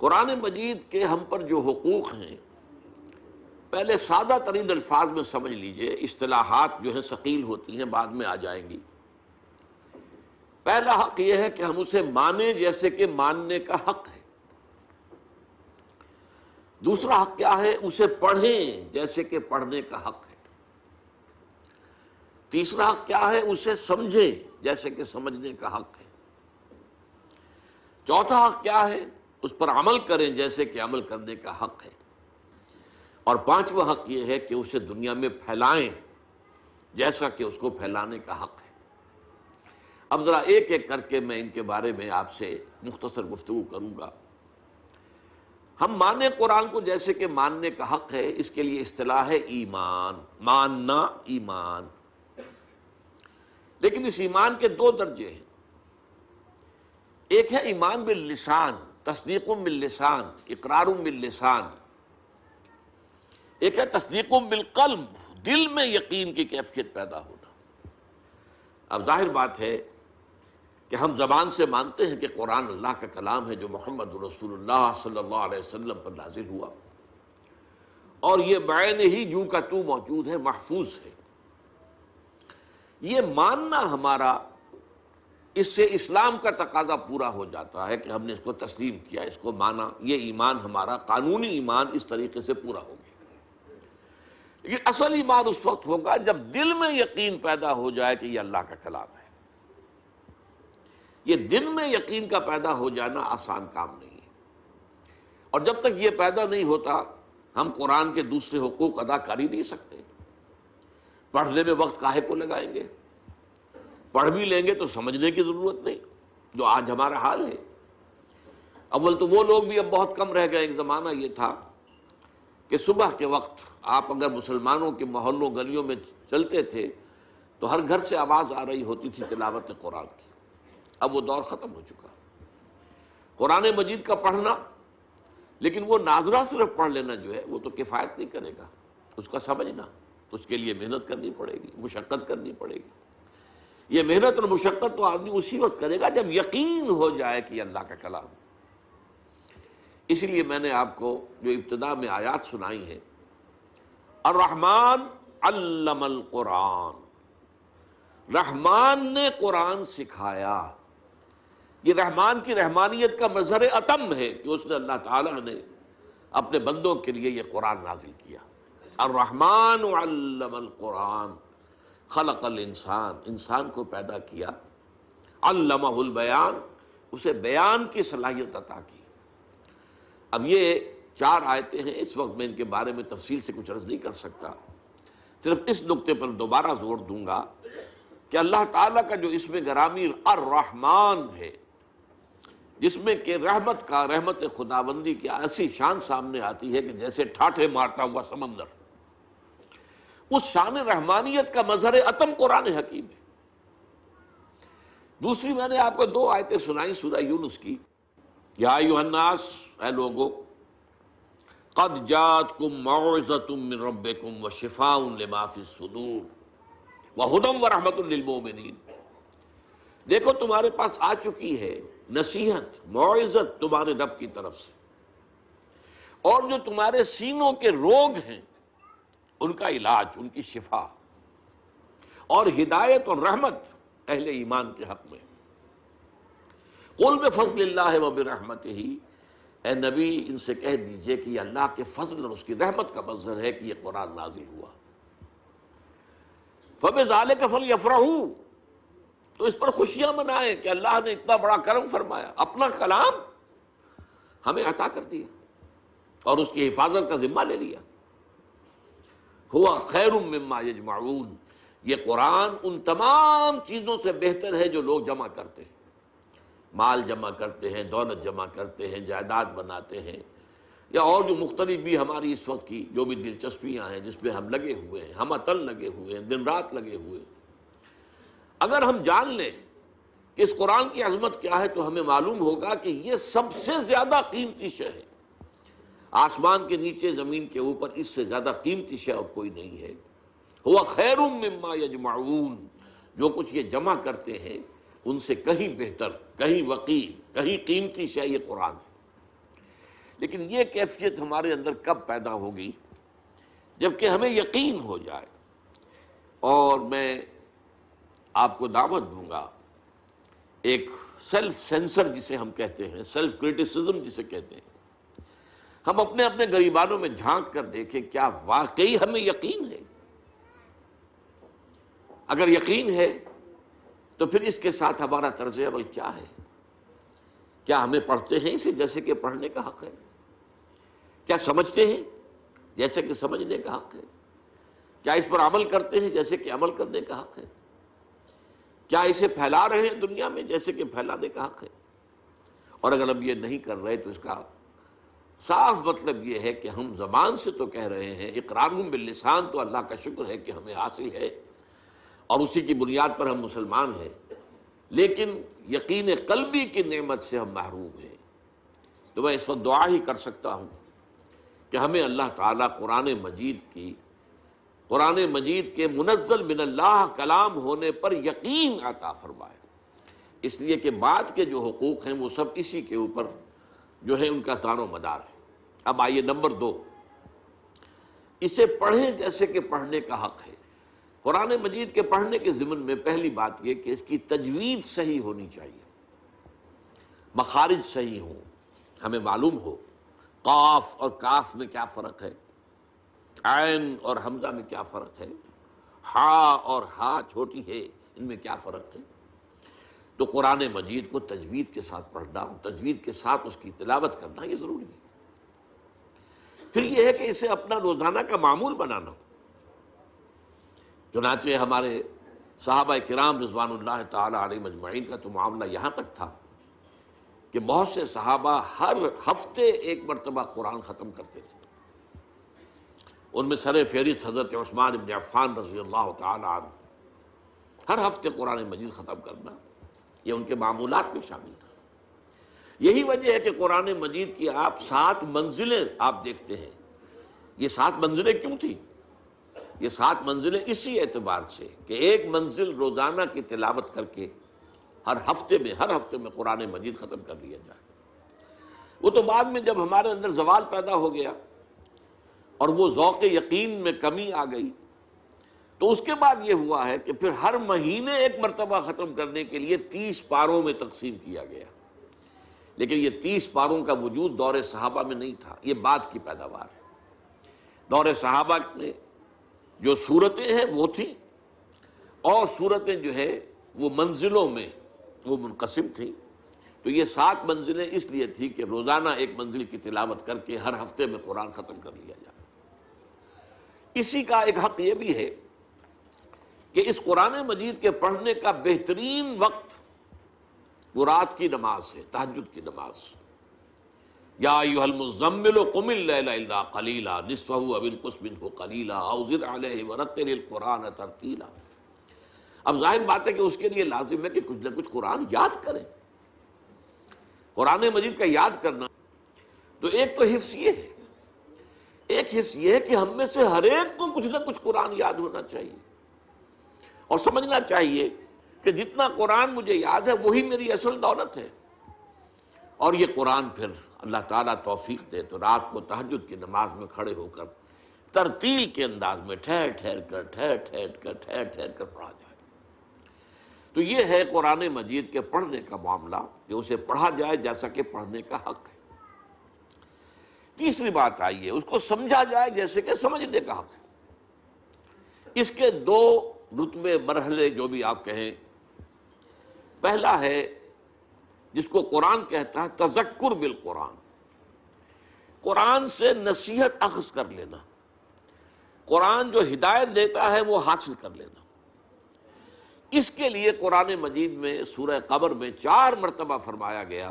قرآن مجید کے ہم پر جو حقوق ہیں، پہلے سادہ ترین الفاظ میں سمجھ لیجئے، اصطلاحات جو ہیں ثقیل ہوتی ہیں، بعد میں آ جائیں گی۔ پہلا حق یہ ہے کہ ہم اسے مانیں جیسے کہ ماننے کا حق ہے۔ دوسرا حق کیا ہے؟ اسے پڑھیں جیسے کہ پڑھنے کا حق ہے۔ تیسرا حق کیا ہے؟ اسے سمجھیں جیسے کہ سمجھنے کا حق ہے۔ چوتھا حق کیا ہے؟ اس پر عمل کریں جیسے کہ عمل کرنے کا حق ہے۔ اور پانچواں حق یہ ہے کہ اسے دنیا میں پھیلائیں جیسا کہ اس کو پھیلانے کا حق ہے۔ اب ذرا ایک ایک کر کے میں ان کے بارے میں آپ سے مختصر گفتگو کروں گا۔ ہم مانیں قرآن کو جیسے کہ ماننے کا حق ہے، اس کے لیے اصطلاح ہے ایمان، ماننا ایمان۔ لیکن اس ایمان کے دو درجے ہیں۔ ایک ہے ایمان باللسان، تصدیق باللسان، اقرار باللسان۔ ایک ہے تصدیق بالقلب، دل میں یقین کی کیفیت پیدا ہونا۔ اب ظاہر بات ہے کہ ہم زبان سے مانتے ہیں کہ قرآن اللہ کا کلام ہے جو محمد رسول اللہ صلی اللہ علیہ وسلم پر نازل ہوا، اور یہ بعین ہی جوں کا تو موجود ہے، محفوظ ہے۔ یہ ماننا ہمارا، اس سے اسلام کا تقاضا پورا ہو جاتا ہے کہ ہم نے اس کو تسلیم کیا، اس کو مانا، یہ ایمان ہمارا قانونی ایمان اس طریقے سے پورا ہو گیا۔ لیکن اصل ایمان اس وقت ہوگا جب دل میں یقین پیدا ہو جائے کہ یہ اللہ کا کلام ہے۔ یہ دل میں یقین کا پیدا ہو جانا آسان کام نہیں ہے، اور جب تک یہ پیدا نہیں ہوتا ہم قرآن کے دوسرے حقوق ادا کر ہی نہیں سکتے۔ پڑھنے میں وقت کاہے کو لگائیں گے؟ پڑھ بھی لیں گے تو سمجھنے کی ضرورت نہیں، جو آج ہمارا حال ہے۔ اول تو وہ لوگ بھی اب بہت کم رہ گئے۔ ایک زمانہ یہ تھا کہ صبح کے وقت آپ اگر مسلمانوں کے محلوں گلیوں میں چلتے تھے تو ہر گھر سے آواز آ رہی ہوتی تھی تلاوت قرآن کی۔ اب وہ دور ختم ہو چکا۔ قرآن مجید کا پڑھنا، لیکن وہ ناظرہ صرف پڑھ لینا جو ہے وہ تو کفایت نہیں کرے گا۔ اس کا سمجھنا، اس کے لیے محنت کرنی پڑے گی، مشقت کرنی پڑے گی۔ یہ محنت اور مشقت تو آدمی اسی وقت کرے گا جب یقین ہو جائے کہ یہ اللہ کا کلام ہے۔ اسی لیے میں نے آپ کو جو ابتدا میں آیات سنائی ہیں، الرحمن علم القرآن، رحمان نے قرآن سکھایا۔ یہ رحمان کی رحمانیت کا مظہر اتم ہے کہ اس نے اللہ تعالیٰ نے اپنے بندوں کے لیے یہ قرآن نازل کیا۔ الرحمن علم القرآن، خلق الانسان، انسان کو پیدا کیا، علمہ البیان، اسے بیان کی صلاحیت عطا کی۔ اب یہ 4 آیتیں ہیں، اس وقت میں ان کے بارے میں تفصیل سے کچھ عرض نہیں کر سکتا، صرف اس نقطے پر دوبارہ زور دوں گا کہ اللہ تعالیٰ کا جو اسم گرامی الرحمن ہے، جس میں کہ رحمت خداوندی کی ایسی شان سامنے آتی ہے کہ جیسے ٹھاٹھے مارتا ہوا سمندر، اس شان رحمانیت کا مظہر اتم قرآن حکیم ہے۔ دوسری میں نے آپ کو 2 آیتیں سنائیں سورہ یونس کی، یا ایھا الناس، اے لوگو، قد جاءتکم موعظۃ من ربکم وشفاء لما فی الصدور وہدی ورحمۃ للمؤمنین۔ دیکھو تمہارے پاس آ چکی ہے نصیحت، موعظت تمہارے رب کی طرف سے، اور جو تمہارے سینوں کے روگ ہیں ان کا علاج، ان کی شفا، اور ہدایت اور رحمت اہل ایمان کے حق میں۔ قل بفضل اللہ وبرحمتہ، اے نبی ان سے کہہ دیجئے کہ یہ اللہ کے فضل اور اس کی رحمت کا مظہر ہے کہ یہ قرآن نازل ہوا۔ فبذلک فلیفرحوا، تو اس پر خوشیاں منائیں کہ اللہ نے اتنا بڑا کرم فرمایا، اپنا کلام ہمیں عطا کر دیا اور اس کی حفاظت کا ذمہ لے لیا۔ ہوا خیر مما یجمعون، یہ قرآن ان تمام چیزوں سے بہتر ہے جو لوگ جمع کرتے ہیں، مال جمع کرتے ہیں، دولت جمع کرتے ہیں، جائیداد بناتے ہیں، یا اور جو مختلف بھی ہماری اس وقت کی جو بھی دلچسپیاں ہیں جس میں ہم لگے ہوئے ہیں، ہم عطل لگے ہوئے ہیں، دن رات لگے ہوئے ہیں۔ اگر ہم جان لیں کہ اس قرآن کی عظمت کیا ہے تو ہمیں معلوم ہوگا کہ یہ سب سے زیادہ قیمتی شے ہے۔ آسمان کے نیچے، زمین کے اوپر اس سے زیادہ قیمتی شے اور کوئی نہیں ہے۔ ہوا خیر مما یجمعون، جو کچھ یہ جمع کرتے ہیں ان سے کہیں بہتر، کہیں وقی، کہیں قیمتی شے یہ قرآن ہے۔ لیکن یہ کیفیت ہمارے اندر کب پیدا ہوگی؟ جبکہ ہمیں یقین ہو جائے. اور میں آپ کو دعوت دوں گا ایک سیلف سینسر جسے ہم کہتے ہیں، سیلف کریٹیسزم جسے کہتے ہیں. ہم اپنے اپنے گریبانوں میں جھانک کر دیکھیں کیا واقعی ہمیں یقین ہے؟ اگر یقین ہے تو پھر اس کے ساتھ ہمارا طرز عمل کیا ہے؟ کیا ہمیں پڑھتے ہیں اسے جیسے کہ پڑھنے کا حق ہے؟ کیا سمجھتے ہیں جیسے کہ سمجھنے کا حق ہے؟ کیا اس پر عمل کرتے ہیں جیسے کہ عمل کرنے کا حق ہے؟ کیا اسے پھیلا رہے ہیں دنیا میں جیسے کہ پھیلانے کا حق ہے؟ اور اگر ہم یہ نہیں کر رہے تو اس کا صاف مطلب یہ ہے کہ ہم زبان سے تو کہہ رہے ہیں، اقرارہم باللسان تو اللہ کا شکر ہے کہ ہمیں حاصل ہے اور اسی کی بنیاد پر ہم مسلمان ہیں، لیکن یقین قلبی کی نعمت سے ہم محروم ہیں. تو میں اس وقت دعا ہی کر سکتا ہوں کہ ہمیں اللہ تعالیٰ قرآن مجید کے منزل من اللہ کلام ہونے پر یقین عطا فرمائے. اس لیے کہ بعد کے جو حقوق ہیں وہ سب اسی کے اوپر جو ہے ان کا دار و مدار ہے. اب آئیے نمبر 2، اسے پڑھیں جیسے کہ پڑھنے کا حق ہے. قرآن مجید کے پڑھنے کے ضمن میں پہلی بات یہ کہ اس کی تجوید صحیح ہونی چاہیے، مخارج صحیح ہوں، ہمیں معلوم ہو قاف اور کاف میں کیا فرق ہے، عین اور حمزہ میں کیا فرق ہے، ہا اور ہا چھوٹی ہے ان میں کیا فرق ہے. تو قرآن مجید کو تجوید کے ساتھ پڑھنا، تجوید کے ساتھ اس کی تلاوت کرنا یہ ضروری ہے. پھر یہ ہے کہ اسے اپنا روزانہ کا معمول بنانا. چنانچہ ہمارے صحابہ کرام رضوان اللہ تعالی علیہ مجمعین کا تو معاملہ یہاں تک تھا کہ بہت سے صحابہ ہر ہفتے ایک مرتبہ قرآن ختم کرتے تھے. ان میں سر فہرست حضرت عثمان بن عفان رضی اللہ تعالی عنہ، ہر ہفتے قرآن مجید ختم کرنا یہ ان کے معمولات میں شامل تھا. یہی وجہ ہے کہ قرآن مجید کی آپ 7 منزلیں آپ دیکھتے ہیں. یہ 7 منزلیں کیوں تھیں؟ یہ 7 منزلیں اسی اعتبار سے کہ ایک منزل روزانہ کی تلاوت کر کے ہر ہفتے میں قرآن مجید ختم کر لیا جائے. وہ تو بعد میں جب ہمارے اندر زوال پیدا ہو گیا اور وہ ذوق یقین میں کمی آ گئی تو اس کے بعد یہ ہوا ہے کہ پھر ہر مہینے ایک مرتبہ ختم کرنے کے لیے 30 پاروں میں تقسیم کیا گیا. لیکن یہ 30 پاروں کا وجود دور صحابہ میں نہیں تھا، یہ بعد کی پیداوار ہے. دور صحابہ میں جو صورتیں ہیں وہ تھیں اور صورتیں جو ہے وہ منزلوں میں وہ منقسم تھیں. تو یہ 7 منزلیں اس لیے تھی کہ روزانہ ایک منزل کی تلاوت کر کے ہر ہفتے میں قرآن ختم کر لیا جائے. اسی کا ایک حق یہ بھی ہے کہ اس قرآن مجید کے پڑھنے کا بہترین وقت وہ رات کی نماز ہے، تہجد کی نماز. یا ایھا المزمل قم اللیل الا قلیلا نصفہ او انقص منہ قلیلا او زد علیہ ورتل القرآن ترتیلا. اب ظاہر بات ہے کہ اس کے لیے لازم ہے کہ کچھ نہ کچھ قرآن یاد کریں. قرآن مجید کا یاد کرنا تو ایک تو حفظ یہ ہے، ایک حصہ یہ ہے کہ ہم میں سے ہر ایک کو کچھ نہ کچھ قرآن یاد ہونا چاہیے اور سمجھنا چاہیے کہ جتنا قرآن مجھے یاد ہے وہی میری اصل دولت ہے. اور یہ قرآن پھر اللہ تعالیٰ توفیق دے تو رات کو تہجد کی نماز میں کھڑے ہو کر ترتیل کے انداز میں ٹھہر ٹھہر کر پڑھا جائے. تو یہ ہے قرآن مجید کے پڑھنے کا معاملہ کہ اسے پڑھا جائے جیسا کہ پڑھنے کا حق ہے. تیسری بات آئی ہے اس کو سمجھا جائے جیسے کہ سمجھنے کا حق ہے. اس کے 2 رتبے مرحلے جو بھی آپ کہیں. پہلا ہے جس کو قرآن کہتا ہے تذکر بالقرآن، قرآن سے نصیحت اخذ کر لینا، قرآن جو ہدایت دیتا ہے وہ حاصل کر لینا. اس کے لیے قرآن مجید میں سورہ قمر میں 4 مرتبہ فرمایا گیا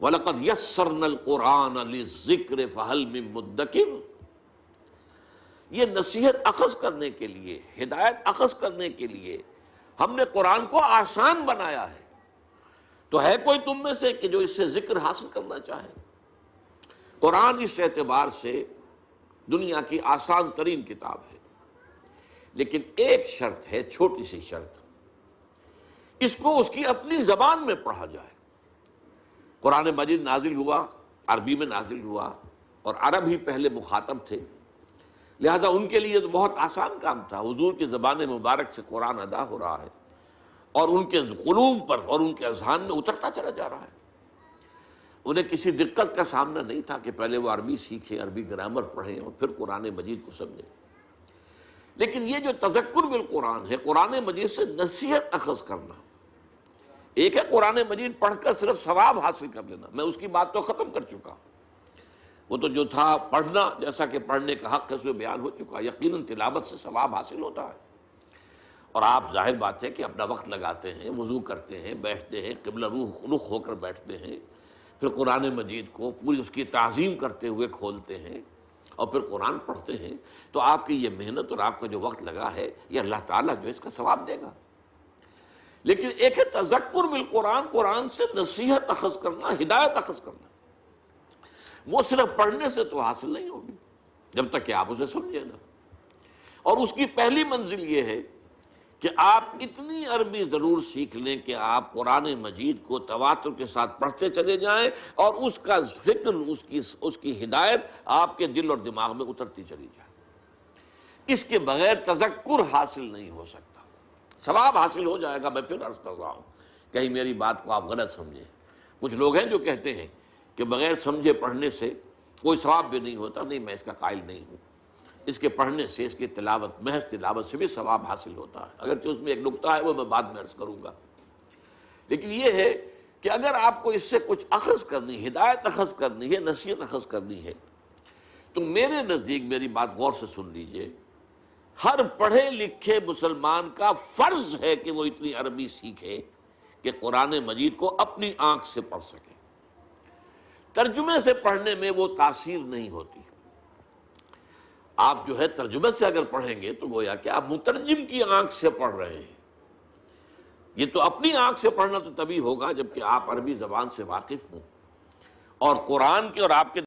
وَلَقَدْ يَسَّرْنَا الْقُرْآنَ لِلذِّكْرِ فَهَلْ مِن مُدَّكِرٍ. یہ نصیحت اخذ کرنے کے لیے، ہدایت اخذ کرنے کے لیے ہم نے قرآن کو آسان بنایا ہے. تو ہے کوئی تم میں سے کہ جو اس سے ذکر حاصل کرنا چاہے؟ قرآن اس اعتبار سے دنیا کی آسان ترین کتاب ہے. لیکن ایک شرط ہے، چھوٹی سی شرط، اس کو اس کی اپنی زبان میں پڑھا جائے. قرآن مجید نازل ہوا عربی میں نازل ہوا اور عرب ہی پہلے مخاطب تھے، لہذا ان کے لیے تو بہت آسان کام تھا۔ حضور کی زبان مبارک سے قرآن ادا ہو رہا ہے اور ان کے قلوب پر اور ان کے اذہان میں اترتا چلا جا رہا ہے۔ انہیں کسی دقت کا سامنا نہیں تھا کہ پہلے وہ عربی سیکھیں، عربی گرامر پڑھیں اور پھر قرآن مجید کو سمجھیں۔ لیکن یہ جو تذکر بالقرآن ہے، قرآن مجید سے نصیحت اخذ کرنا، ایک ہے قرآن مجید پڑھ کر صرف ثواب حاصل کر لینا، میں اس کی بات تو ختم کر چکا۔ وہ تو جو تھا پڑھنا، جیسا کہ پڑھنے کا حق ہے اس میں بیان ہو چکا، یقیناً تلاوت سے ثواب حاصل ہوتا ہے۔ اور آپ ظاہر بات ہے کہ اپنا وقت لگاتے ہیں، وضو کرتے ہیں، بیٹھتے ہیں، قبلہ رخ ہو کر بیٹھتے ہیں، پھر قرآن مجید کو پوری اس کی تعظیم کرتے ہوئے کھولتے ہیں اور پھر قرآن پڑھتے ہیں، تو آپ کی یہ محنت اور آپ کا جو وقت لگا ہے یہ اللہ تعالیٰ جو اس کا ثواب دے گا۔ لیکن ایک ہے تذکر بالقرآن، قرآن سے نصیحت اخذ کرنا، ہدایت اخذ کرنا، وہ صرف پڑھنے سے تو حاصل نہیں ہوگی جب تک کہ آپ اسے سمجھیں نا۔ اور اس کی پہلی منزل یہ ہے کہ آپ اتنی عربی ضرور سیکھ لیں کہ آپ قرآن مجید کو تواتر کے ساتھ پڑھتے چلے جائیں اور اس کا ذکر، اس کی ہدایت آپ کے دل اور دماغ میں اترتی چلی جائے۔ اس کے بغیر تذکر حاصل نہیں ہو سکتا۔ ثواب حاصل ہو جائے گا، میں پھر عرض کر رہا ہوں، کہیں میری بات کو آپ غلط سمجھیں۔ کچھ لوگ ہیں جو کہتے ہیں کہ بغیر سمجھے پڑھنے سے کوئی ثواب بھی نہیں ہوتا، نہیں، میں اس کا قائل نہیں ہوں۔ اس کے پڑھنے سے، اس کی تلاوت، محض تلاوت سے بھی ثواب حاصل ہوتا ہے، اگرچہ اس میں ایک نکتہ ہے وہ میں بعد میں عرض کروں گا۔ لیکن یہ ہے کہ اگر آپ کو اس سے کچھ اخذ کرنی، ہدایت اخذ کرنی ہے، نصیحت اخذ کرنی ہے، تو میرے نزدیک میری بات غور سے سن لیجئے، ہر پڑھے لکھے مسلمان کا فرض ہے کہ وہ اتنی عربی سیکھے کہ قرآن مجید کو اپنی آنکھ سے پڑھ سکے۔ ترجمے سے پڑھنے میں وہ تاثیر نہیں ہوتی۔ آپ جو ہے ترجمے سے اگر پڑھیں گے تو گویا کہ آپ مترجم کی آنکھ سے پڑھ رہے ہیں۔ یہ تو اپنی آنکھ سے پڑھنا تو تبھی ہوگا جبکہ آپ عربی زبان سے واقف ہوں اور قرآن کے اور آپ کے